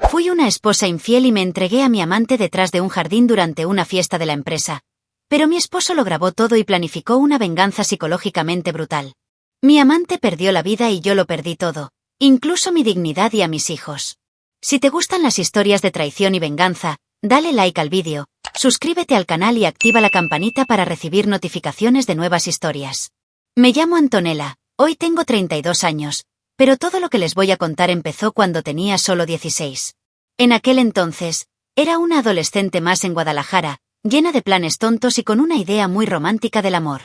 Fui una esposa infiel y me entregué a mi amante detrás de un jardín durante una fiesta de la empresa. Pero mi esposo lo grabó todo y planificó una venganza psicológicamente brutal. Mi amante perdió la vida y yo lo perdí todo, incluso mi dignidad y a mis hijos. Si te gustan las historias de traición y venganza, dale like al vídeo, suscríbete al canal y activa la campanita para recibir notificaciones de nuevas historias. Me llamo Antonella, hoy tengo 32 años, pero todo lo que les voy a contar empezó cuando tenía solo 16. En aquel entonces, era una adolescente más en Guadalajara, llena de planes tontos y con una idea muy romántica del amor.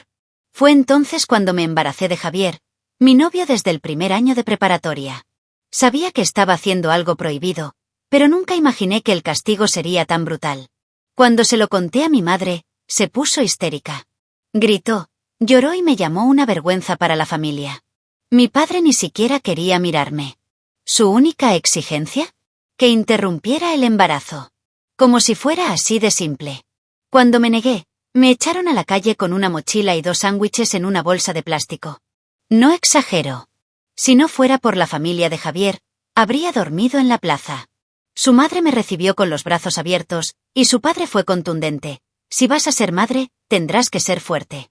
Fue entonces cuando me embaracé de Javier, mi novio desde el primer año de preparatoria. Sabía que estaba haciendo algo prohibido, pero nunca imaginé que el castigo sería tan brutal. Cuando se lo conté a mi madre, se puso histérica. Gritó, lloró y me llamó una vergüenza para la familia. Mi padre ni siquiera quería mirarme. ¿Su única exigencia? Que interrumpiera el embarazo. Como si fuera así de simple. Cuando me negué, me echaron a la calle con una mochila y 2 sándwiches en una bolsa de plástico. No exagero. Si no fuera por la familia de Javier, habría dormido en la plaza. Su madre me recibió con los brazos abiertos, y su padre fue contundente. Si vas a ser madre, tendrás que ser fuerte.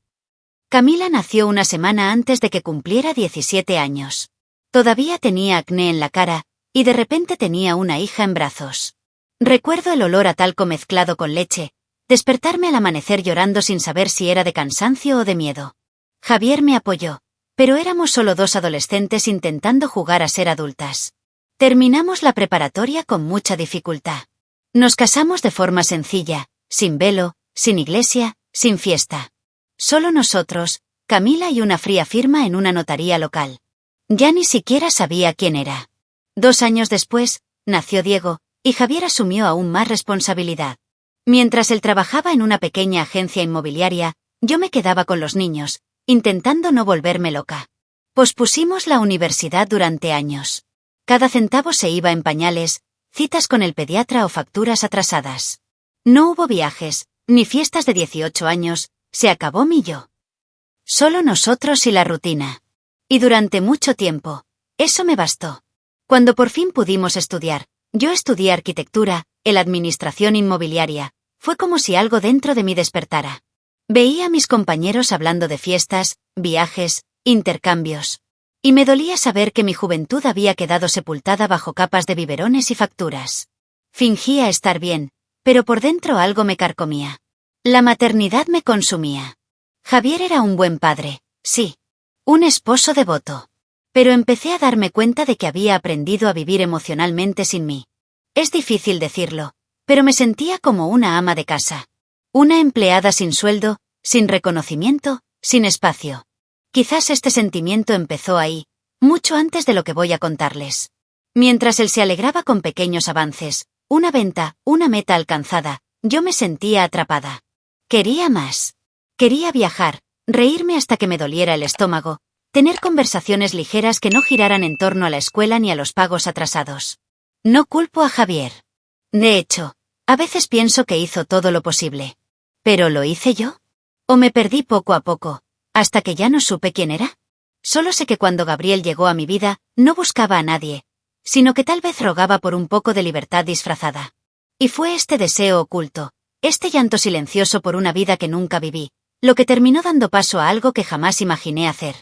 Camila nació una semana antes de que cumpliera 17 años. Todavía tenía acné en la cara, y de repente tenía una hija en brazos. Recuerdo el olor a talco mezclado con leche, despertarme al amanecer llorando sin saber si era de cansancio o de miedo. Javier me apoyó, pero éramos solo 2 adolescentes intentando jugar a ser adultas. Terminamos la preparatoria con mucha dificultad. Nos casamos de forma sencilla, sin velo, sin iglesia, sin fiesta. Solo nosotros, Camila y una fría firma en una notaría local. Ya ni siquiera sabía quién era. 2 años después, nació Diego, y Javier asumió aún más responsabilidad. Mientras él trabajaba en una pequeña agencia inmobiliaria, yo me quedaba con los niños, intentando no volverme loca. Pospusimos la universidad durante años. Cada centavo se iba en pañales, citas con el pediatra o facturas atrasadas. No hubo viajes, ni fiestas de 18 años, se acabó mi yo. Solo nosotros y la rutina. Y durante mucho tiempo, eso me bastó. Cuando por fin pudimos estudiar, yo estudié arquitectura, él administración inmobiliaria, fue como si algo dentro de mí despertara. Veía a mis compañeros hablando de fiestas, viajes, intercambios. Y me dolía saber que mi juventud había quedado sepultada bajo capas de biberones y facturas. Fingía estar bien, pero por dentro algo me carcomía. La maternidad me consumía. Javier era un buen padre, sí. Un esposo devoto. Pero empecé a darme cuenta de que había aprendido a vivir emocionalmente sin mí. Es difícil decirlo, pero me sentía como una ama de casa. Una empleada sin sueldo, sin reconocimiento, sin espacio. Quizás este sentimiento empezó ahí, mucho antes de lo que voy a contarles. Mientras él se alegraba con pequeños avances, una venta, una meta alcanzada, yo me sentía atrapada. Quería más. Quería viajar, reírme hasta que me doliera el estómago, tener conversaciones ligeras que no giraran en torno a la escuela ni a los pagos atrasados. No culpo a Javier. De hecho, a veces pienso que hizo todo lo posible. ¿Pero lo hice yo? ¿O me perdí poco a poco, hasta que ya no supe quién era? Solo sé que cuando Gabriel llegó a mi vida, no buscaba a nadie, sino que tal vez rogaba por un poco de libertad disfrazada. Y fue este deseo oculto, este llanto silencioso por una vida que nunca viví, lo que terminó dando paso a algo que jamás imaginé hacer.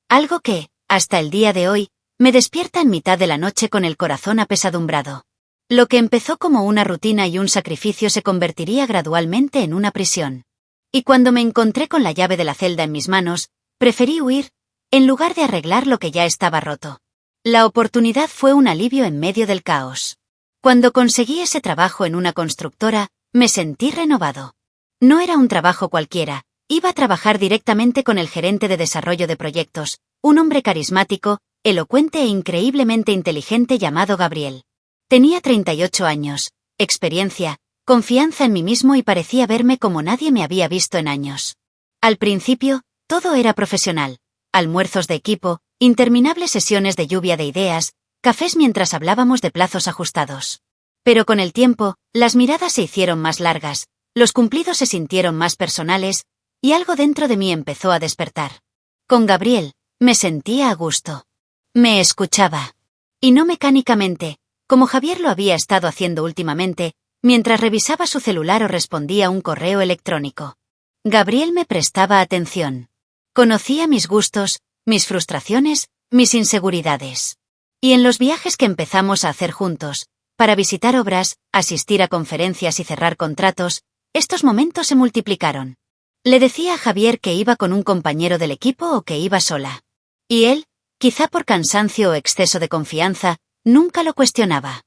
Algo que, hasta el día de hoy, me despierta en mitad de la noche con el corazón apesadumbrado. Lo que empezó como una rutina y un sacrificio se convertiría gradualmente en una prisión. Y cuando me encontré con la llave de la celda en mis manos, preferí huir, en lugar de arreglar lo que ya estaba roto. La oportunidad fue un alivio en medio del caos. Cuando conseguí ese trabajo en una constructora, me sentí renovado. No era un trabajo cualquiera, iba a trabajar directamente con el gerente de desarrollo de proyectos, un hombre carismático, elocuente e increíblemente inteligente llamado Gabriel. Tenía 38 años, experiencia, confianza en mí mismo y parecía verme como nadie me había visto en años. Al principio, todo era profesional. Almuerzos de equipo, interminables sesiones de lluvia de ideas, cafés mientras hablábamos de plazos ajustados. Pero con el tiempo, las miradas se hicieron más largas, los cumplidos se sintieron más personales, y algo dentro de mí empezó a despertar. Con Gabriel, me sentía a gusto. Me escuchaba. Y no mecánicamente, como Javier lo había estado haciendo últimamente, mientras revisaba su celular o respondía un correo electrónico. Gabriel me prestaba atención. Conocía mis gustos, mis frustraciones, mis inseguridades. Y en los viajes que empezamos a hacer juntos, para visitar obras, asistir a conferencias y cerrar contratos, estos momentos se multiplicaron. Le decía a Javier que iba con un compañero del equipo o que iba sola. Y él, quizá por cansancio o exceso de confianza, nunca lo cuestionaba.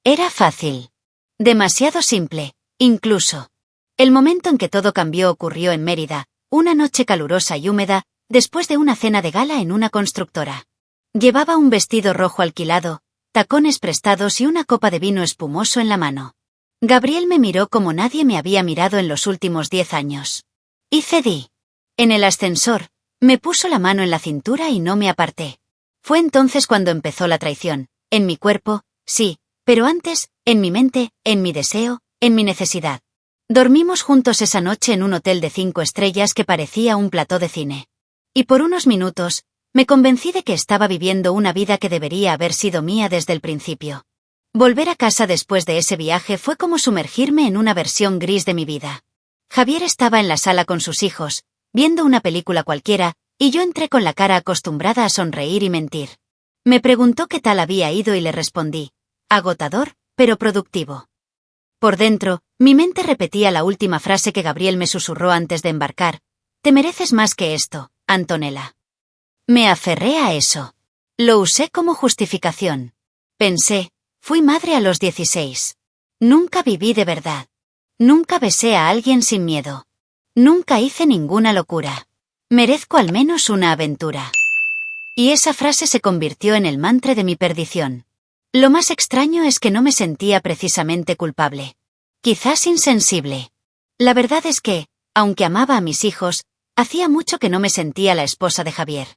Era fácil. Demasiado simple, incluso. El momento en que todo cambió ocurrió en Mérida, una noche calurosa y húmeda, después de una cena de gala en una constructora. Llevaba un vestido rojo alquilado, tacones prestados y una copa de vino espumoso en la mano. Gabriel me miró como nadie me había mirado en los últimos 10 años. Y cedí. En el ascensor, me puso la mano en la cintura y no me aparté. Fue entonces cuando empezó la traición, en mi cuerpo, sí, pero antes, en mi mente, en mi deseo, en mi necesidad. Dormimos juntos esa noche en un hotel de 5 estrellas que parecía un plató de cine. Y por unos minutos, me convencí de que estaba viviendo una vida que debería haber sido mía desde el principio. Volver a casa después de ese viaje fue como sumergirme en una versión gris de mi vida. Javier estaba en la sala con sus hijos, viendo una película cualquiera, y yo entré con la cara acostumbrada a sonreír y mentir. Me preguntó qué tal había ido y le respondí: agotador, pero productivo. Por dentro, mi mente repetía la última frase que Gabriel me susurró antes de embarcar: te mereces más que esto, Antonella. Me aferré a eso. Lo usé como justificación. Pensé, fui madre a los 16. Nunca viví de verdad. Nunca besé a alguien sin miedo. Nunca hice ninguna locura. Merezco al menos una aventura. Y esa frase se convirtió en el mantra de mi perdición. Lo más extraño es que no me sentía precisamente culpable. Quizás insensible. La verdad es que, aunque amaba a mis hijos, hacía mucho que no me sentía la esposa de Javier.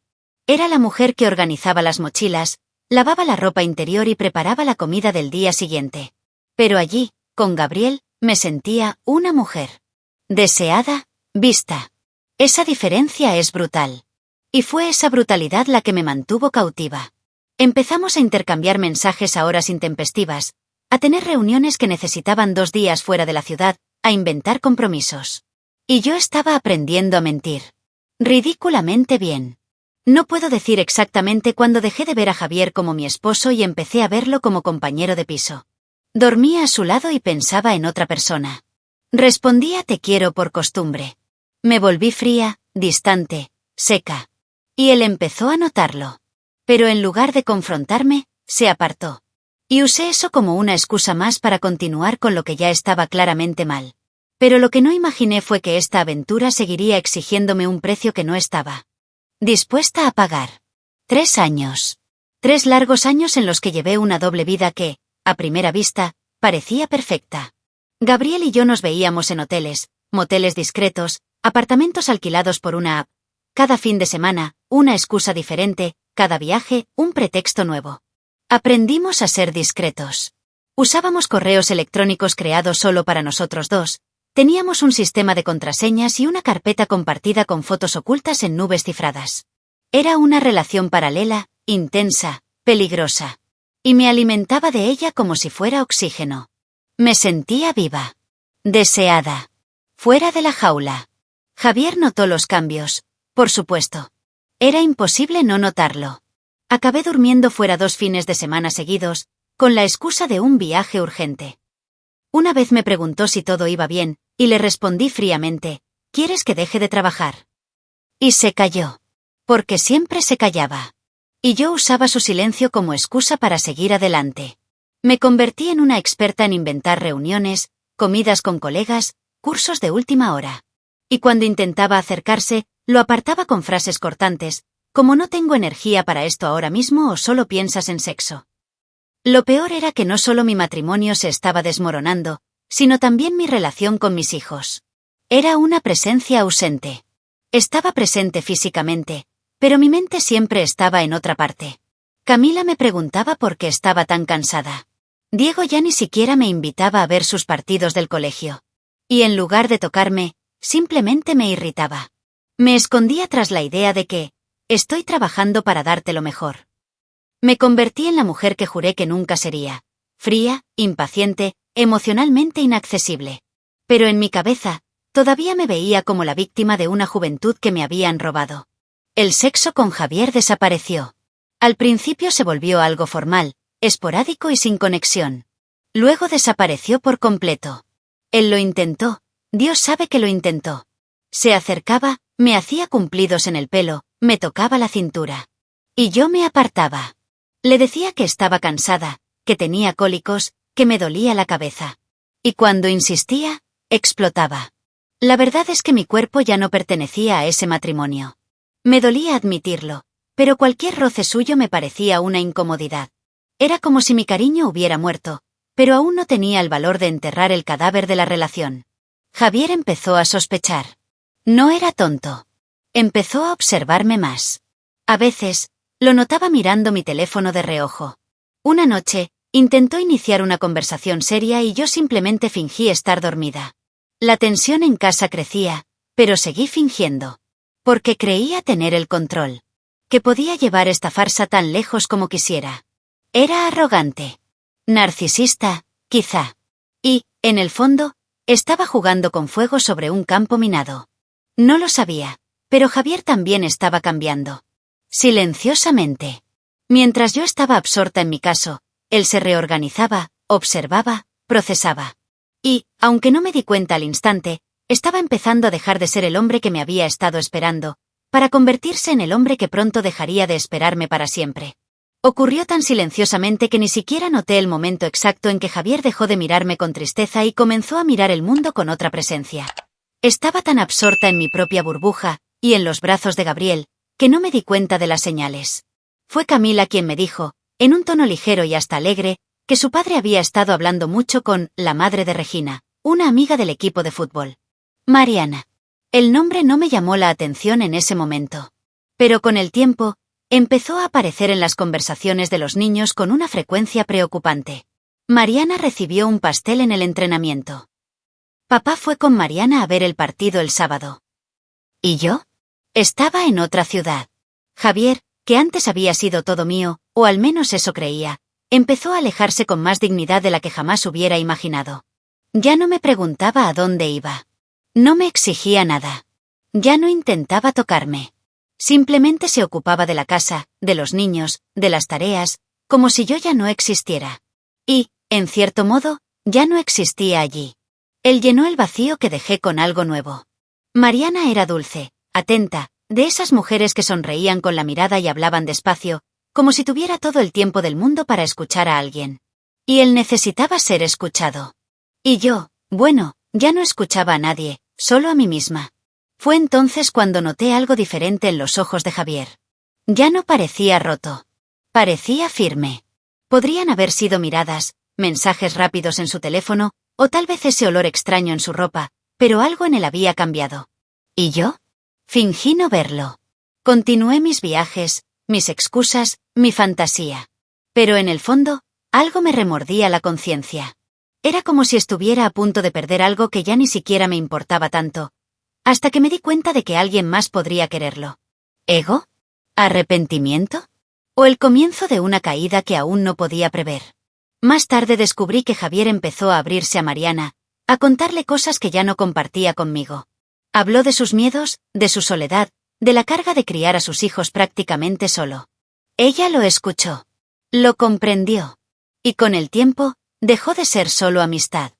Era la mujer que organizaba las mochilas, lavaba la ropa interior y preparaba la comida del día siguiente. Pero allí, con Gabriel, me sentía una mujer. Deseada, vista. Esa diferencia es brutal. Y fue esa brutalidad la que me mantuvo cautiva. Empezamos a intercambiar mensajes a horas intempestivas, a tener reuniones que necesitaban 2 días fuera de la ciudad, a inventar compromisos. Y yo estaba aprendiendo a mentir. Ridículamente bien. No puedo decir exactamente cuándo dejé de ver a Javier como mi esposo y empecé a verlo como compañero de piso. Dormía a su lado y pensaba en otra persona. Respondía te quiero por costumbre. Me volví fría, distante, seca. Y él empezó a notarlo. Pero en lugar de confrontarme, se apartó. Y usé eso como una excusa más para continuar con lo que ya estaba claramente mal. Pero lo que no imaginé fue que esta aventura seguiría exigiéndome un precio que no estaba dispuesta a pagar. 3 años. 3 largos años en los que llevé una doble vida que, a primera vista, parecía perfecta. Gabriel y yo nos veíamos en hoteles, moteles discretos, apartamentos alquilados por una app. Cada fin de semana, una excusa diferente, cada viaje, un pretexto nuevo. Aprendimos a ser discretos. Usábamos correos electrónicos creados solo para nosotros dos. Teníamos un sistema de contraseñas y una carpeta compartida con fotos ocultas en nubes cifradas. Era una relación paralela, intensa, peligrosa. Y me alimentaba de ella como si fuera oxígeno. Me sentía viva. Deseada. Fuera de la jaula. Javier notó los cambios, por supuesto. Era imposible no notarlo. Acabé durmiendo fuera 2 fines de semana seguidos, con la excusa de un viaje urgente. Una vez me preguntó si todo iba bien, y le respondí fríamente: ¿quieres que deje de trabajar? Y se calló. Porque siempre se callaba. Y yo usaba su silencio como excusa para seguir adelante. Me convertí en una experta en inventar reuniones, comidas con colegas, cursos de última hora. Y cuando intentaba acercarse, lo apartaba con frases cortantes, como no tengo energía para esto ahora mismo o solo piensas en sexo. Lo peor era que no solo mi matrimonio se estaba desmoronando, sino también mi relación con mis hijos. Era una presencia ausente. Estaba presente físicamente, pero mi mente siempre estaba en otra parte. Camila me preguntaba por qué estaba tan cansada. Diego ya ni siquiera me invitaba a ver sus partidos del colegio. Y en lugar de tocarme, simplemente me irritaba. Me escondía tras la idea de que, estoy trabajando para darte lo mejor. Me convertí en la mujer que juré que nunca sería, fría, impaciente, emocionalmente inaccesible. Pero en mi cabeza, todavía me veía como la víctima de una juventud que me habían robado. El sexo con Javier desapareció. Al principio se volvió algo formal, esporádico y sin conexión. Luego desapareció por completo. Él lo intentó, Dios sabe que lo intentó. Se acercaba, me hacía cumplidos en el pelo, me tocaba la cintura. Y yo me apartaba. Le decía que estaba cansada, que tenía cólicos, que me dolía la cabeza. Y cuando insistía, explotaba. La verdad es que mi cuerpo ya no pertenecía a ese matrimonio. Me dolía admitirlo, pero cualquier roce suyo me parecía una incomodidad. Era como si mi cariño hubiera muerto, pero aún no tenía el valor de enterrar el cadáver de la relación. Javier empezó a sospechar. No era tonto. Empezó a observarme más. A veces, lo notaba mirando mi teléfono de reojo. Una noche, intentó iniciar una conversación seria y yo simplemente fingí estar dormida. La tensión en casa crecía, pero seguí fingiendo. Porque creía tener el control. Que podía llevar esta farsa tan lejos como quisiera. Era arrogante. Narcisista, quizá. Y, en el fondo, estaba jugando con fuego sobre un campo minado. No lo sabía, pero Javier también estaba cambiando. Silenciosamente. Mientras yo estaba absorta en mi caso, él se reorganizaba, observaba, procesaba. Y, aunque no me di cuenta al instante, estaba empezando a dejar de ser el hombre que me había estado esperando, para convertirse en el hombre que pronto dejaría de esperarme para siempre. Ocurrió tan silenciosamente que ni siquiera noté el momento exacto en que Javier dejó de mirarme con tristeza y comenzó a mirar el mundo con otra presencia. Estaba tan absorta en mi propia burbuja, y en los brazos de Gabriel, que no me di cuenta de las señales. Fue Camila quien me dijo, en un tono ligero y hasta alegre, que su padre había estado hablando mucho con la madre de Regina, una amiga del equipo de fútbol. Mariana. El nombre no me llamó la atención en ese momento. Pero con el tiempo, empezó a aparecer en las conversaciones de los niños con una frecuencia preocupante. Mariana recibió un pastel en el entrenamiento. Papá fue con Mariana a ver el partido el sábado. ¿Y yo? Estaba en otra ciudad. Javier, que antes había sido todo mío, o al menos eso creía, empezó a alejarse con más dignidad de la que jamás hubiera imaginado. Ya no me preguntaba a dónde iba. No me exigía nada. Ya no intentaba tocarme. Simplemente se ocupaba de la casa, de los niños, de las tareas, como si yo ya no existiera. Y, en cierto modo, ya no existía allí. Él llenó el vacío que dejé con algo nuevo. Mariana era dulce, atenta, de esas mujeres que sonreían con la mirada y hablaban despacio, como si tuviera todo el tiempo del mundo para escuchar a alguien. Y él necesitaba ser escuchado. Y yo, bueno, ya no escuchaba a nadie, solo a mí misma. Fue entonces cuando noté algo diferente en los ojos de Javier. Ya no parecía roto. Parecía firme. Podrían haber sido miradas, mensajes rápidos en su teléfono, o tal vez ese olor extraño en su ropa, pero algo en él había cambiado. ¿Y yo? Fingí no verlo. Continué mis viajes, mis excusas, mi fantasía. Pero en el fondo, algo me remordía la conciencia. Era como si estuviera a punto de perder algo que ya ni siquiera me importaba tanto, hasta que me di cuenta de que alguien más podría quererlo. ¿Ego? ¿Arrepentimiento? ¿O el comienzo de una caída que aún no podía prever? Más tarde descubrí que Javier empezó a abrirse a Mariana, a contarle cosas que ya no compartía conmigo. Habló de sus miedos, de su soledad, de la carga de criar a sus hijos prácticamente solo. Ella lo escuchó. Lo comprendió. Y con el tiempo, dejó de ser solo amistad.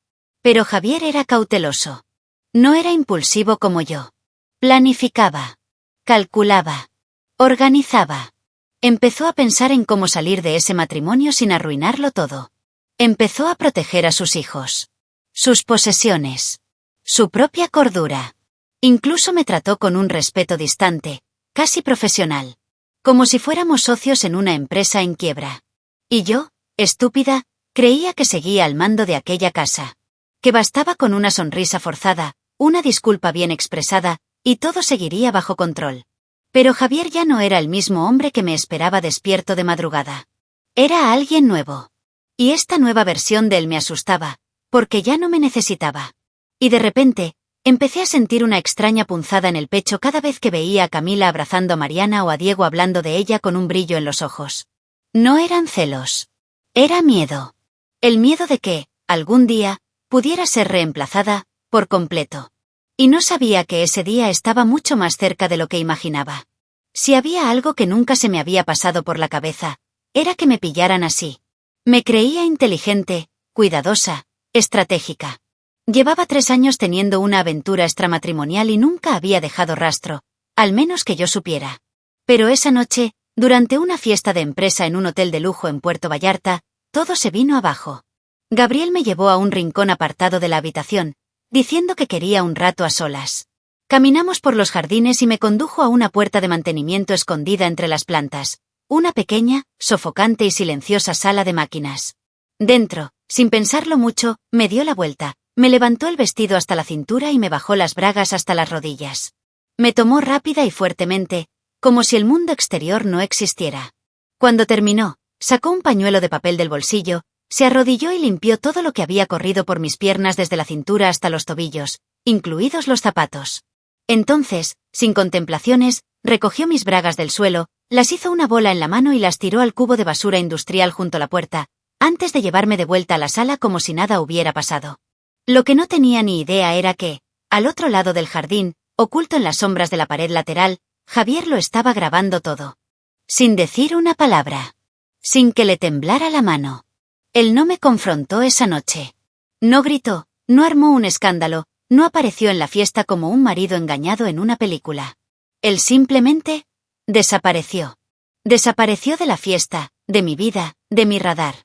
Pero Javier era cauteloso. No era impulsivo como yo. Planificaba. Calculaba. Organizaba. Empezó a pensar en cómo salir de ese matrimonio sin arruinarlo todo. Empezó a proteger a sus hijos. Sus posesiones. Su propia cordura. Incluso me trató con un respeto distante, casi profesional. Como si fuéramos socios en una empresa en quiebra. Y yo, estúpida, creía que seguía al mando de aquella casa. Que bastaba con una sonrisa forzada, una disculpa bien expresada, y todo seguiría bajo control. Pero Javier ya no era el mismo hombre que me esperaba despierto de madrugada. Era alguien nuevo. Y esta nueva versión de él me asustaba, porque ya no me necesitaba. Y de repente, empecé a sentir una extraña punzada en el pecho cada vez que veía a Camila abrazando a Mariana o a Diego hablando de ella con un brillo en los ojos. No eran celos. Era miedo. El miedo de que, algún día, pudiera ser reemplazada, por completo. Y no sabía que ese día estaba mucho más cerca de lo que imaginaba. Si había algo que nunca se me había pasado por la cabeza, era que me pillaran así. Me creía inteligente, cuidadosa, estratégica. Llevaba 3 años teniendo una aventura extramatrimonial y nunca había dejado rastro, al menos que yo supiera. Pero esa noche, durante una fiesta de empresa en un hotel de lujo en Puerto Vallarta, todo se vino abajo. Gabriel me llevó a un rincón apartado de la habitación, diciendo que quería un rato a solas. Caminamos por los jardines y me condujo a una puerta de mantenimiento escondida entre las plantas, una pequeña, sofocante y silenciosa sala de máquinas. Dentro, sin pensarlo mucho, me dio la vuelta, me levantó el vestido hasta la cintura y me bajó las bragas hasta las rodillas. Me tomó rápida y fuertemente, como si el mundo exterior no existiera. Cuando terminó, sacó un pañuelo de papel del bolsillo, se arrodilló y limpió todo lo que había corrido por mis piernas desde la cintura hasta los tobillos, incluidos los zapatos. Entonces, sin contemplaciones, recogió mis bragas del suelo, las hizo una bola en la mano y las tiró al cubo de basura industrial junto a la puerta, antes de llevarme de vuelta a la sala como si nada hubiera pasado. Lo que no tenía ni idea era que, al otro lado del jardín, oculto en las sombras de la pared lateral, Javier lo estaba grabando todo. Sin decir una palabra. Sin que le temblara la mano. Él no me confrontó esa noche. No gritó, no armó un escándalo, no apareció en la fiesta como un marido engañado en una película. Él simplemente desapareció. Desapareció de la fiesta, de mi vida, de mi radar.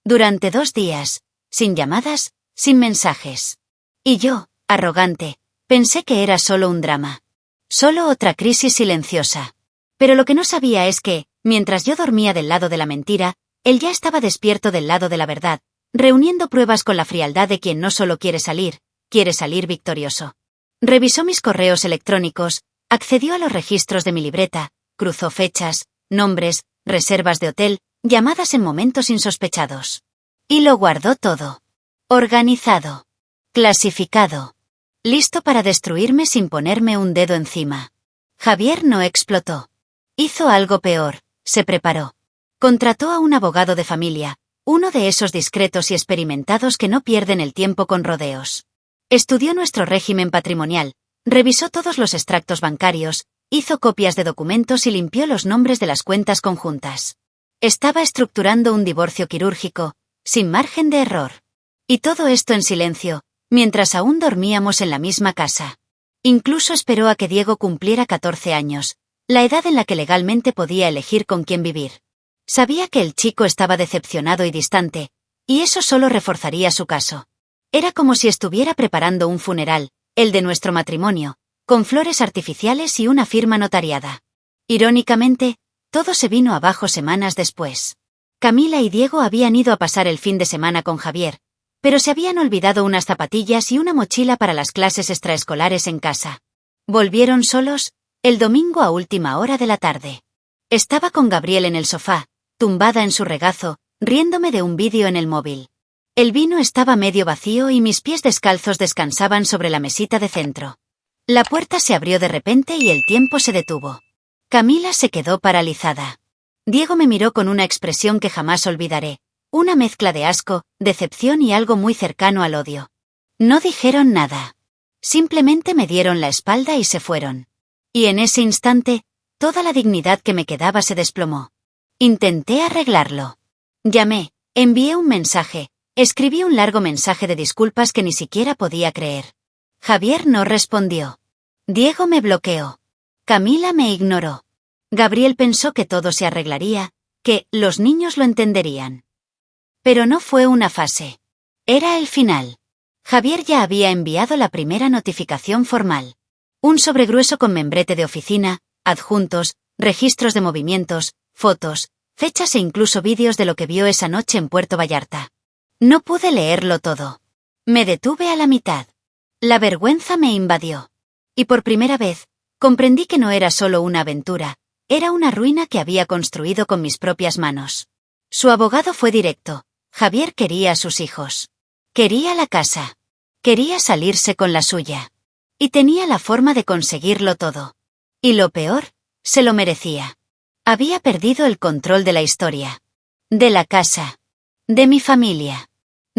Durante 2 días, sin llamadas, sin mensajes. Y yo, arrogante, pensé que era solo un drama. Solo otra crisis silenciosa. Pero lo que no sabía es que, mientras yo dormía del lado de la mentira, él ya estaba despierto del lado de la verdad, reuniendo pruebas con la frialdad de quien no solo quiere salir victorioso. Revisó mis correos electrónicos, accedió a los registros de mi libreta, cruzó fechas, nombres, reservas de hotel, llamadas en momentos insospechados. Y lo guardó todo. Organizado. Clasificado. Listo para destruirme sin ponerme un dedo encima. Javier no explotó. Hizo algo peor, se preparó. Contrató a un abogado de familia, uno de esos discretos y experimentados que no pierden el tiempo con rodeos. Estudió nuestro régimen patrimonial, revisó todos los extractos bancarios, hizo copias de documentos y limpió los nombres de las cuentas conjuntas. Estaba estructurando un divorcio quirúrgico, sin margen de error. Y todo esto en silencio, mientras aún dormíamos en la misma casa. Incluso esperó a que Diego cumpliera 14 años, la edad en la que legalmente podía elegir con quién vivir. Sabía que el chico estaba decepcionado y distante, y eso solo reforzaría su caso. Era como si estuviera preparando un funeral, el de nuestro matrimonio, con flores artificiales y una firma notariada. Irónicamente, todo se vino abajo semanas después. Camila y Diego habían ido a pasar el fin de semana con Javier, pero se habían olvidado unas zapatillas y una mochila para las clases extraescolares en casa. Volvieron solos, el domingo a última hora de la tarde. Estaba con Gabriel en el sofá, tumbada en su regazo, riéndome de un vídeo en el móvil. El vino estaba medio vacío y mis pies descalzos descansaban sobre la mesita de centro. La puerta se abrió de repente y el tiempo se detuvo. Camila se quedó paralizada. Diego me miró con una expresión que jamás olvidaré, una mezcla de asco, decepción y algo muy cercano al odio. No dijeron nada. Simplemente me dieron la espalda y se fueron. Y en ese instante, toda la dignidad que me quedaba se desplomó. Intenté arreglarlo. Llamé, envié un mensaje, escribí un largo mensaje de disculpas que ni siquiera podía creer. Javier no respondió. Diego me bloqueó. Camila me ignoró. Gabriel pensó que todo se arreglaría, que los niños lo entenderían. Pero no fue una fase. Era el final. Javier ya había enviado la primera notificación formal. Un sobre grueso con membrete de oficina, adjuntos, registros de movimientos, fotos, fechas e incluso vídeos de lo que vio esa noche en Puerto Vallarta. No pude leerlo todo. Me detuve a la mitad. La vergüenza me invadió. Y por primera vez, comprendí que no era solo una aventura, era una ruina que había construido con mis propias manos. Su abogado fue directo. Javier quería a sus hijos. Quería la casa. Quería salirse con la suya. Y tenía la forma de conseguirlo todo. Y lo peor, se lo merecía. Había perdido el control de la historia. De la casa. De mi familia.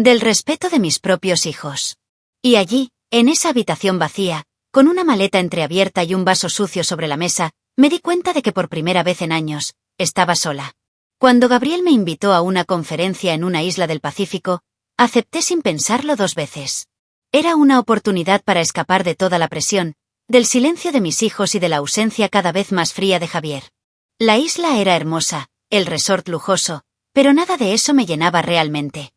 Del respeto de mis propios hijos. Y allí, en esa habitación vacía, con una maleta entreabierta y un vaso sucio sobre la mesa, me di cuenta de que por primera vez en años, estaba sola. Cuando Gabriel me invitó a una conferencia en una isla del Pacífico, acepté sin pensarlo 2 veces. Era una oportunidad para escapar de toda la presión, del silencio de mis hijos y de la ausencia cada vez más fría de Javier. La isla era hermosa, el resort lujoso, pero nada de eso me llenaba realmente.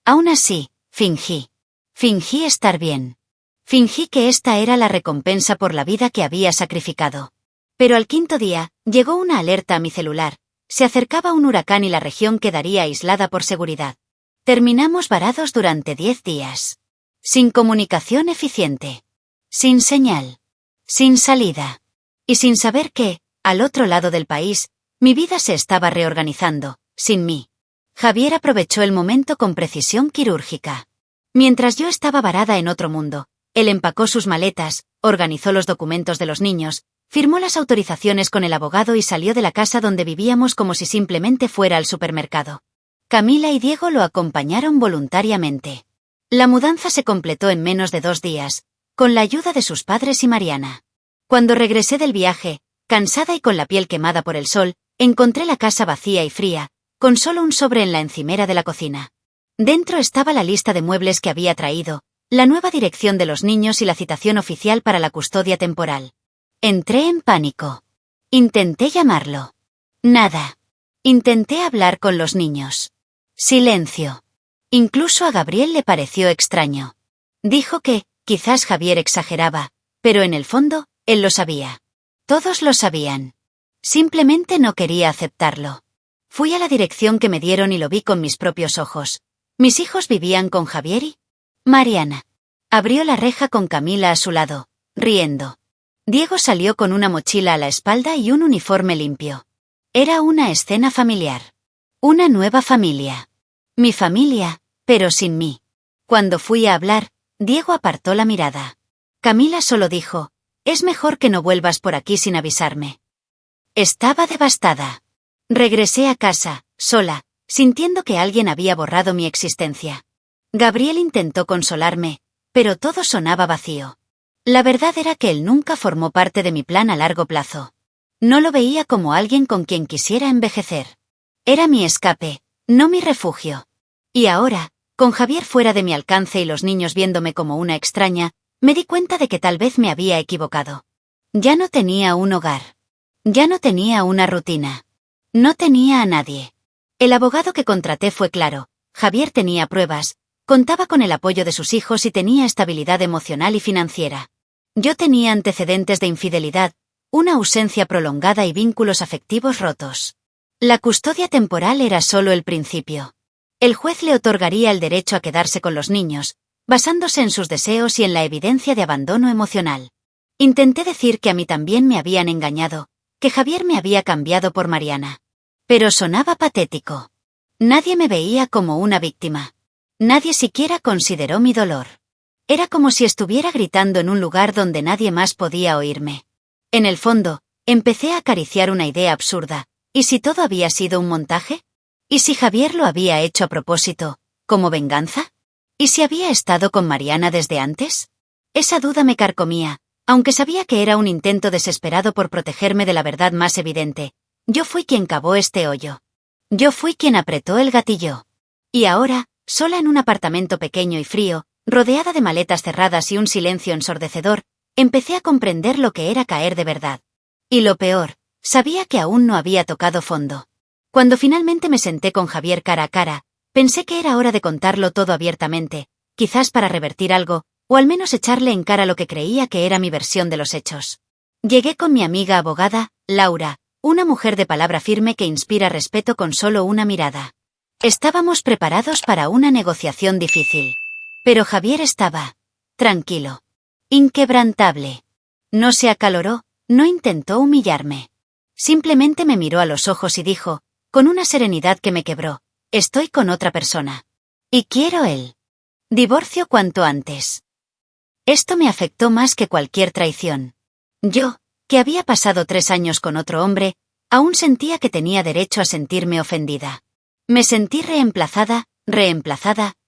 Aún así, fingí. Fingí estar bien. Fingí que esta era la recompensa por la vida que había sacrificado. Pero al 5.º día, llegó una alerta a mi celular. Se acercaba un huracán y la región quedaría aislada por seguridad. Terminamos varados durante 10 días. Sin comunicación eficiente. Sin señal. Sin salida. Y sin saber que, al otro lado del país, mi vida se estaba reorganizando, sin mí. Javier aprovechó el momento con precisión quirúrgica. Mientras yo estaba varada en otro mundo, él empacó sus maletas, organizó los documentos de los niños, firmó las autorizaciones con el abogado y salió de la casa donde vivíamos como si simplemente fuera al supermercado. Camila y Diego lo acompañaron voluntariamente. La mudanza se completó en menos de 2 días, con la ayuda de sus padres y Mariana. Cuando regresé del viaje, cansada y con la piel quemada por el sol, encontré la casa vacía y fría, con solo un sobre en la encimera de la cocina. Dentro estaba la lista de muebles que había traído, la nueva dirección de los niños y la citación oficial para la custodia temporal. Entré en pánico. Intenté llamarlo. Nada. Intenté hablar con los niños. Silencio. Incluso a Gabriel le pareció extraño. Dijo que, quizás Javier exageraba, pero en el fondo, él lo sabía. Todos lo sabían. Simplemente no quería aceptarlo. Fui a la dirección que me dieron y lo vi con mis propios ojos. Mis hijos vivían con Javier y Mariana. Abrió la reja con Camila a su lado, riendo. Diego salió con una mochila a la espalda y un uniforme limpio. Era una escena familiar. Una nueva familia. Mi familia, pero sin mí. Cuando fui a hablar, Diego apartó la mirada. Camila solo dijo, «Es mejor que no vuelvas por aquí sin avisarme». Estaba devastada. Regresé a casa, sola, sintiendo que alguien había borrado mi existencia. Gabriel intentó consolarme, pero todo sonaba vacío. La verdad era que él nunca formó parte de mi plan a largo plazo. No lo veía como alguien con quien quisiera envejecer. Era mi escape, no mi refugio. Y ahora, con Javier fuera de mi alcance y los niños viéndome como una extraña, me di cuenta de que tal vez me había equivocado. Ya no tenía un hogar. Ya no tenía una rutina. No tenía a nadie. El abogado que contraté fue claro, Javier tenía pruebas, contaba con el apoyo de sus hijos y tenía estabilidad emocional y financiera. Yo tenía antecedentes de infidelidad, una ausencia prolongada y vínculos afectivos rotos. La custodia temporal era solo el principio. El juez le otorgaría el derecho a quedarse con los niños, basándose en sus deseos y en la evidencia de abandono emocional. Intenté decir que a mí también me habían engañado, que Javier me había cambiado por Mariana. Pero sonaba patético. Nadie me veía como una víctima. Nadie siquiera consideró mi dolor. Era como si estuviera gritando en un lugar donde nadie más podía oírme. En el fondo, empecé a acariciar una idea absurda. ¿Y si todo había sido un montaje? ¿Y si Javier lo había hecho a propósito, como venganza? ¿Y si había estado con Mariana desde antes? Esa duda me carcomía, aunque sabía que era un intento desesperado por protegerme de la verdad más evidente. Yo fui quien cavó este hoyo. Yo fui quien apretó el gatillo. Y ahora, sola en un apartamento pequeño y frío, rodeada de maletas cerradas y un silencio ensordecedor, empecé a comprender lo que era caer de verdad. Y lo peor, sabía que aún no había tocado fondo. Cuando finalmente me senté con Javier cara a cara, pensé que era hora de contarlo todo abiertamente, quizás para revertir algo, o al menos echarle en cara lo que creía que era mi versión de los hechos. Llegué con mi amiga abogada, Laura, una mujer de palabra firme que inspira respeto con solo una mirada. Estábamos preparados para una negociación difícil. Pero Javier estaba tranquilo, inquebrantable. No se acaloró, no intentó humillarme. Simplemente me miró a los ojos y dijo, con una serenidad que me quebró, estoy con otra persona. Y quiero él. Divorcio cuanto antes. Esto me afectó más que cualquier traición. Yo, que había pasado 3 años con otro hombre, aún sentía que tenía derecho a sentirme ofendida. Me sentí reemplazada,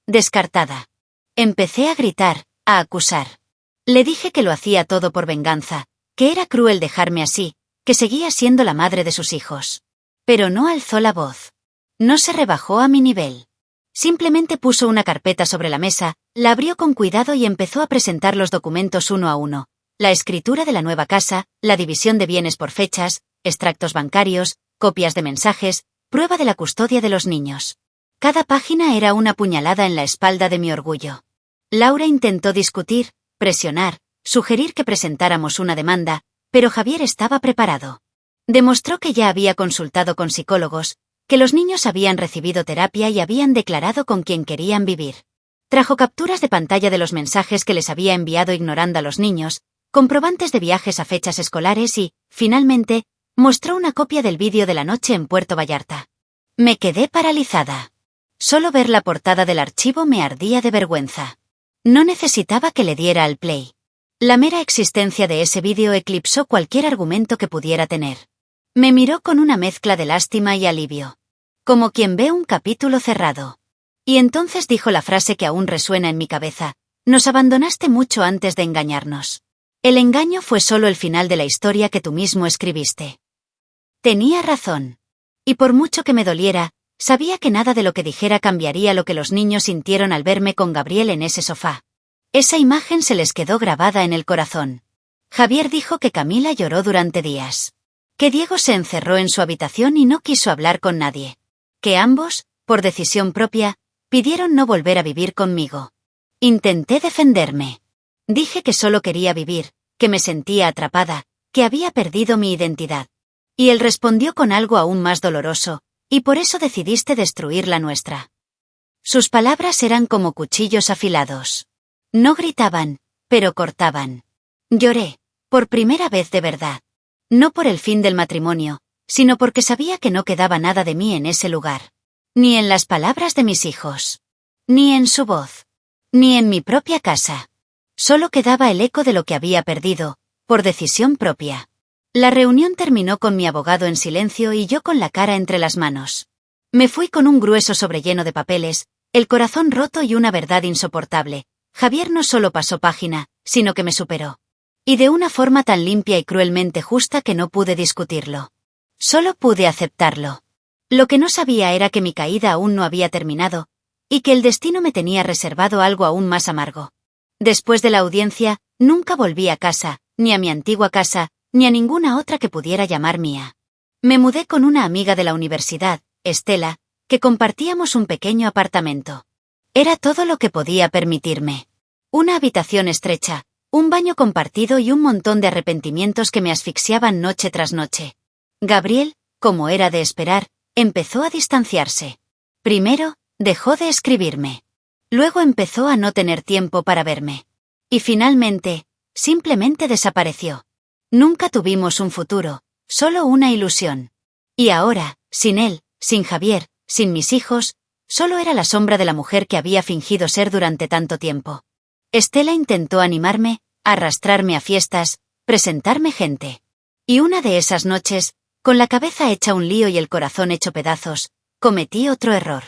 Descartada. Empecé a gritar, a acusar. Le dije que lo hacía todo por venganza, que era cruel dejarme así, que seguía siendo la madre de sus hijos. Pero no alzó la voz. No se rebajó a mi nivel. Simplemente puso una carpeta sobre la mesa, la abrió con cuidado y empezó a presentar los documentos uno a uno. La escritura de la nueva casa, la división de bienes por fechas, extractos bancarios, copias de mensajes, prueba de la custodia de los niños. Cada página era una puñalada en la espalda de mi orgullo. Laura intentó discutir, presionar, sugerir que presentáramos una demanda, pero Javier estaba preparado. Demostró que ya había consultado con psicólogos, que los niños habían recibido terapia y habían declarado con quién querían vivir. Trajo capturas de pantalla de los mensajes que les había enviado ignorando a los niños, comprobantes de viajes a fechas escolares y, finalmente, mostró una copia del vídeo de la noche en Puerto Vallarta. Me quedé paralizada. Solo ver la portada del archivo me ardía de vergüenza. No necesitaba que le diera al play. La mera existencia de ese vídeo eclipsó cualquier argumento que pudiera tener. Me miró con una mezcla de lástima y alivio. Como quien ve un capítulo cerrado. Y entonces dijo la frase que aún resuena en mi cabeza: nos abandonaste mucho antes de engañarnos. El engaño fue solo el final de la historia que tú mismo escribiste. Tenía razón. Y por mucho que me doliera, sabía que nada de lo que dijera cambiaría lo que los niños sintieron al verme con Gabriel en ese sofá. Esa imagen se les quedó grabada en el corazón. Javier dijo que Camila lloró durante días. Que Diego se encerró en su habitación y no quiso hablar con nadie. Que ambos, por decisión propia, pidieron no volver a vivir conmigo. Intenté defenderme. Dije que solo quería vivir, que me sentía atrapada, que había perdido mi identidad. Y él respondió con algo aún más doloroso: y por eso decidiste destruir la nuestra. Sus palabras eran como cuchillos afilados. No gritaban, pero cortaban. Lloré, por primera vez de verdad. No por el fin del matrimonio, sino porque sabía que no quedaba nada de mí en ese lugar. Ni en las palabras de mis hijos. Ni en su voz. Ni en mi propia casa. Solo quedaba el eco de lo que había perdido, por decisión propia. La reunión terminó con mi abogado en silencio y yo con la cara entre las manos. Me fui con un grueso sobrelleno de papeles, el corazón roto y una verdad insoportable. Javier no solo pasó página, sino que me superó. Y de una forma tan limpia y cruelmente justa que no pude discutirlo. Solo pude aceptarlo. Lo que no sabía era que mi caída aún no había terminado, y que el destino me tenía reservado algo aún más amargo. Después de la audiencia, nunca volví a casa, ni a mi antigua casa, ni a ninguna otra que pudiera llamar mía. Me mudé con una amiga de la universidad, Estela, que compartíamos un pequeño apartamento. Era todo lo que podía permitirme. Una habitación estrecha, un baño compartido y un montón de arrepentimientos que me asfixiaban noche tras noche. Gabriel, como era de esperar, empezó a distanciarse. Primero, dejó de escribirme. Luego empezó a no tener tiempo para verme. Y finalmente, simplemente desapareció. Nunca tuvimos un futuro, solo una ilusión. Y ahora, sin él, sin Javier, sin mis hijos, solo era la sombra de la mujer que había fingido ser durante tanto tiempo. Estela intentó animarme, arrastrarme a fiestas, presentarme gente. Y una de esas noches, con la cabeza hecha un lío y el corazón hecho pedazos, cometí otro error.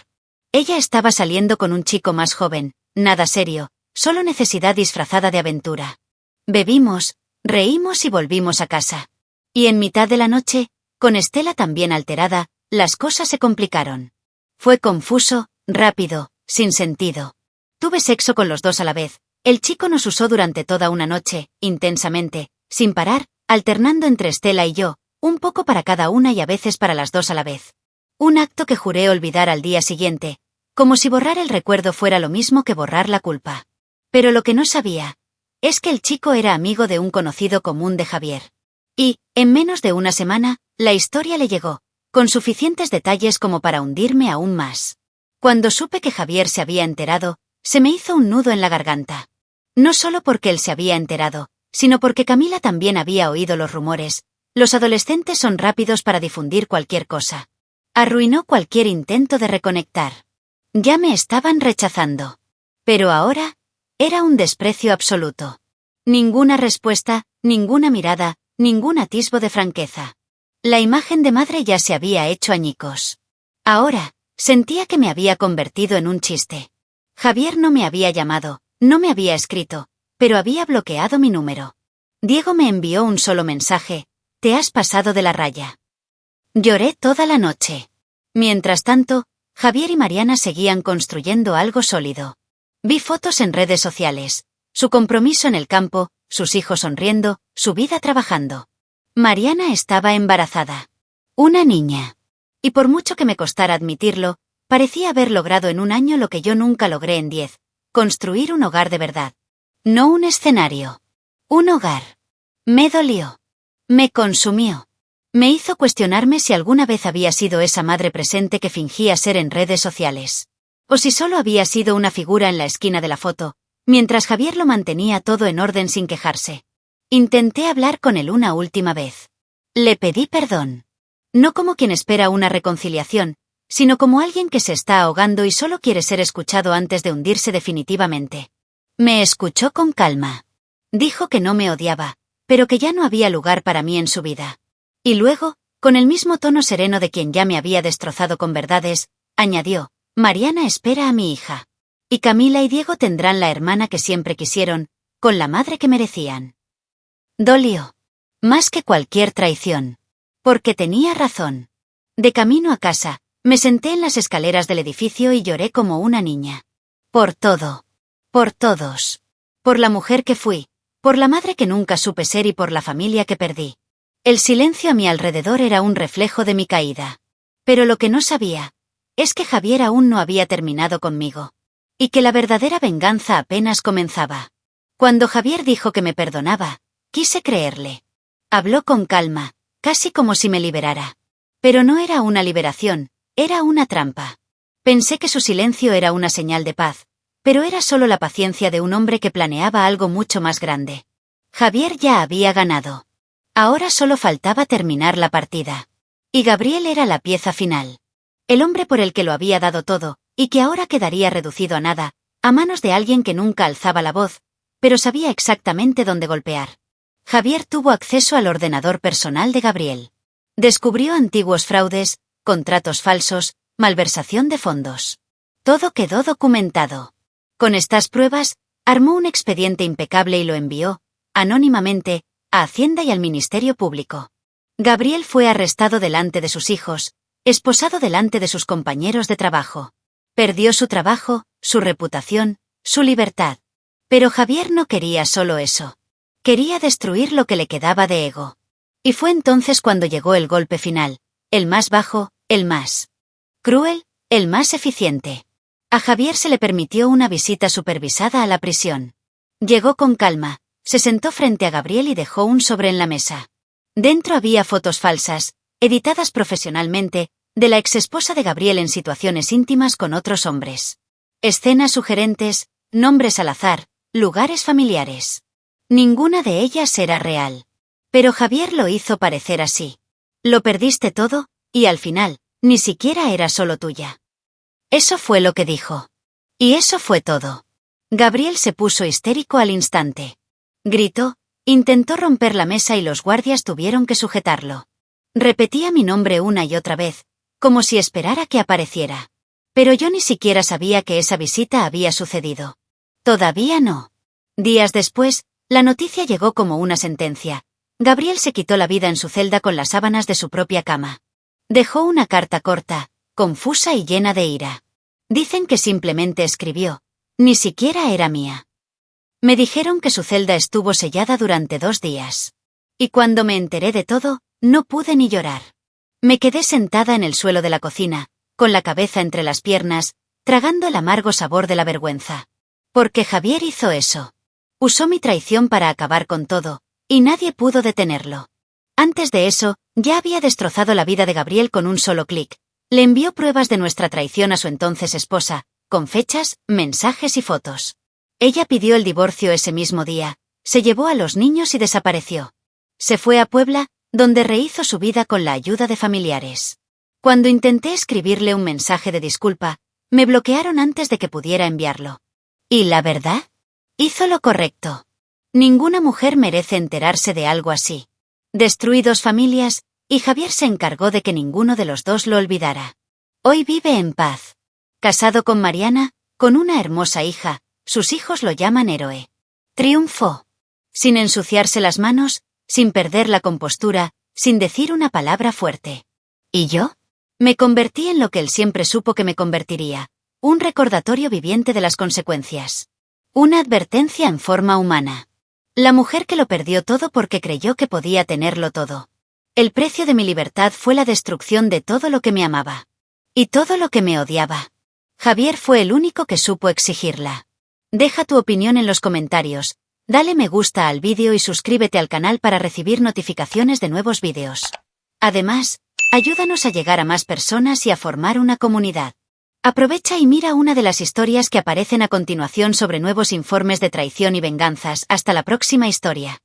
Ella estaba saliendo con un chico más joven, nada serio, solo necesidad disfrazada de aventura. Bebimos, reímos y volvimos a casa. Y en mitad de la noche, con Estela también alterada, las cosas se complicaron. Fue confuso, rápido, sin sentido. Tuve sexo con los dos a la vez. El chico nos usó durante toda una noche, intensamente, sin parar, alternando entre Estela y yo, un poco para cada una y a veces para las dos a la vez. Un acto que juré olvidar al día siguiente, como si borrar el recuerdo fuera lo mismo que borrar la culpa. Pero lo que no sabía es que el chico era amigo de un conocido común de Javier. Y, en menos de una semana, la historia le llegó, con suficientes detalles como para hundirme aún más. Cuando supe que Javier se había enterado, se me hizo un nudo en la garganta. No solo porque él se había enterado, sino porque Camila también había oído los rumores. Los adolescentes son rápidos para difundir cualquier cosa. Arruinó cualquier intento de reconectar. Ya me estaban rechazando. Pero ahora, era un desprecio absoluto. Ninguna respuesta, ninguna mirada, ningún atisbo de franqueza. La imagen de madre ya se había hecho añicos. Ahora, sentía que me había convertido en un chiste. Javier no me había llamado, no me había escrito, pero había bloqueado mi número. Diego me envió un solo mensaje: te has pasado de la raya. Lloré toda la noche. Mientras tanto, Javier y Mariana seguían construyendo algo sólido. Vi fotos en redes sociales, su compromiso en el campo, sus hijos sonriendo, su vida trabajando. Mariana estaba embarazada. Una niña. Y por mucho que me costara admitirlo, parecía haber logrado en un año lo que yo nunca logré en 10: construir un hogar de verdad. No un escenario. Un hogar. Me dolió. Me consumió. Me hizo cuestionarme si alguna vez había sido esa madre presente que fingía ser en redes sociales. O si solo había sido una figura en la esquina de la foto, mientras Javier lo mantenía todo en orden sin quejarse. Intenté hablar con él una última vez. Le pedí perdón. No como quien espera una reconciliación, sino como alguien que se está ahogando y solo quiere ser escuchado antes de hundirse definitivamente. Me escuchó con calma. Dijo que no me odiaba, pero que ya no había lugar para mí en su vida. Y luego, con el mismo tono sereno de quien ya me había destrozado con verdades, añadió: Mariana espera a mi hija. Y Camila y Diego tendrán la hermana que siempre quisieron, con la madre que merecían. Dolió. Más que cualquier traición. Porque tenía razón. De camino a casa, me senté en las escaleras del edificio y lloré como una niña. Por todo. Por todos. Por la mujer que fui, por la madre que nunca supe ser y por la familia que perdí. El silencio a mi alrededor era un reflejo de mi caída. Pero lo que no sabía es que Javier aún no había terminado conmigo. Y que la verdadera venganza apenas comenzaba. Cuando Javier dijo que me perdonaba, quise creerle. Habló con calma, casi como si me liberara. Pero no era una liberación, era una trampa. Pensé que su silencio era una señal de paz, pero era solo la paciencia de un hombre que planeaba algo mucho más grande. Javier ya había ganado. Ahora solo faltaba terminar la partida. Y Gabriel era la pieza final. El hombre por el que lo había dado todo, y que ahora quedaría reducido a nada, a manos de alguien que nunca alzaba la voz, pero sabía exactamente dónde golpear. Javier tuvo acceso al ordenador personal de Gabriel. Descubrió antiguos fraudes, contratos falsos, malversación de fondos. Todo quedó documentado. Con estas pruebas, armó un expediente impecable y lo envió, anónimamente, a Hacienda y al Ministerio Público. Gabriel fue arrestado delante de sus hijos, esposado delante de sus compañeros de trabajo. Perdió su trabajo, su reputación, su libertad. Pero Javier no quería solo eso. Quería destruir lo que le quedaba de ego. Y fue entonces cuando llegó el golpe final, el más bajo, el más cruel, el más eficiente. A Javier se le permitió una visita supervisada a la prisión. Llegó con calma, se sentó frente a Gabriel y dejó un sobre en la mesa. Dentro había fotos falsas, editadas profesionalmente, de la exesposa de Gabriel en situaciones íntimas con otros hombres. Escenas sugerentes, nombres al azar, lugares familiares. Ninguna de ellas era real. Pero Javier lo hizo parecer así. Lo perdiste todo, y al final, ni siquiera era solo tuya. Eso fue lo que dijo. Y eso fue todo. Gabriel se puso histérico al instante. Gritó, intentó romper la mesa y los guardias tuvieron que sujetarlo. Repetía mi nombre una y otra vez, como si esperara que apareciera. Pero yo ni siquiera sabía que esa visita había sucedido. Todavía no. Días después, la noticia llegó como una sentencia. Gabriel se quitó la vida en su celda con las sábanas de su propia cama. Dejó una carta corta, confusa y llena de ira. Dicen que simplemente escribió. Ni siquiera era mía. Me dijeron que su celda estuvo sellada durante 2 días. Y cuando me enteré de todo, no pude ni llorar. Me quedé sentada en el suelo de la cocina, con la cabeza entre las piernas, tragando el amargo sabor de la vergüenza. Porque Javier hizo eso. Usó mi traición para acabar con todo, y nadie pudo detenerlo. Antes de eso, ya había destrozado la vida de Gabriel con un solo clic. Le envió pruebas de nuestra traición a su entonces esposa, con fechas, mensajes y fotos. Ella pidió el divorcio ese mismo día, se llevó a los niños y desapareció. Se fue a Puebla, donde rehizo su vida con la ayuda de familiares. Cuando intenté escribirle un mensaje de disculpa, me bloquearon antes de que pudiera enviarlo. ¿Y la verdad? Hizo lo correcto. Ninguna mujer merece enterarse de algo así. Destruí 2 familias, y Javier se encargó de que ninguno de los dos lo olvidara. Hoy vive en paz. Casado con Mariana, Con una hermosa hija, sus hijos lo llaman héroe. Triunfó. Sin ensuciarse las manos, sin perder la compostura, sin decir una palabra fuerte. ¿Y yo? Me convertí en lo que él siempre supo que me convertiría. Un recordatorio viviente de las consecuencias. Una advertencia en forma humana. La mujer que lo perdió todo porque creyó que podía tenerlo todo. El precio de mi libertad fue la destrucción de todo lo que me amaba. Y todo lo que me odiaba. Javier fue el único que supo exigirla. Deja tu opinión en los comentarios, dale me gusta al vídeo y suscríbete al canal para recibir notificaciones de nuevos vídeos. Además, ayúdanos a llegar a más personas y a formar una comunidad. Aprovecha y mira una de las historias que aparecen a continuación sobre nuevos informes de traición y venganzas. Hasta la próxima historia.